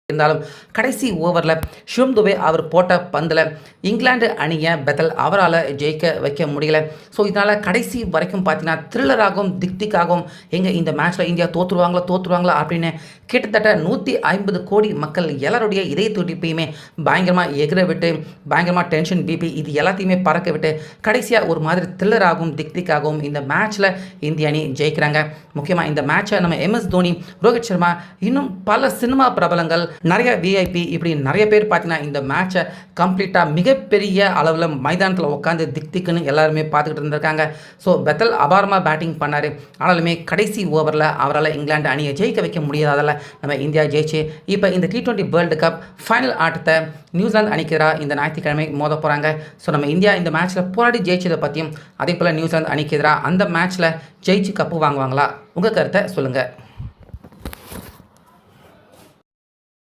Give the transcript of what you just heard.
இருந்தாலும் கடைசி ஓவரில் ஷிவம் துபே அவர் போட்ட பந்தில் இங்கிலாந்து அணியை பெத்தல் அவரால் ஜெயிக்க வைக்க முடியல. ஸோ இதனால் கடைசி வரைக்கும் பார்த்தீங்கன்னா த்ரில்லராகவும் திக்திக்காகவும் எங்கே இந்த மேட்ச்சில் இந்தியா தோற்றுருவாங்களா அப்படின்னு கிட்டத்தட்ட 150 கோடி மக்கள் எல்லாருடைய இதய துடிப்பையுமே பயங்கரமாக எகிர விட்டு பயங்கரமாக டென்ஷன் பிபி இது எல்லாத்தையுமே பறக்க விட்டு கடைசியாக ஒரு மாதிரி த்ரில்லராகவும் திக்திக்காகவும் இந்த மேட்ச்சில் இந்திய அணி ஜெயிக்கிறாங்க. முக்கியமாக இந்த மேட்சை நம்ம MS தோனி, ரோஹித் சர்மா, இன்னும் பல சினிமா பிரபலங்கள், நிறைய விஐபி இப்படி நிறைய பேர் பார்த்தீங்கன்னா இந்த மேட்சை கம்ப்ளீட்டாக மிகப்பெரிய அளவில் மைதானத்தில் உட்காந்து திக்குன்னு எல்லாருமே பார்த்துக்கிட்டு இருந்திருக்காங்க. ஸோ பெத்தல் அபாரமாக பேட்டிங் பண்ணார். ஆனாலுமே கடைசி ஓவரில் அவரால் இங்கிலாந்து அணியை ஜெயிக்க வைக்க முடியாததால் நம்ம இந்தியா ஜெயிச்சு இப்போ இந்த T20 வேர்ல்டு கப் ஃபைனல் ஆட்டத்தை நியூசிலாந்து அணிக்கு எதிராக இந்த ஞாயிற்றுக்கிழமை மோத போகிறாங்க. ஸோ நம்ம இந்தியா இந்த மேட்ச்சில் போராடி ஜெயிச்சதை பற்றியும் அதே போல் நியூசிலாந்து அணிக்கு எதிராக அந்த மேட்ச்சில் ஜெயிச்சு கப்பு வாங்குவாங்களா? உங்கள் கருத்தை சொல்லுங்கள்.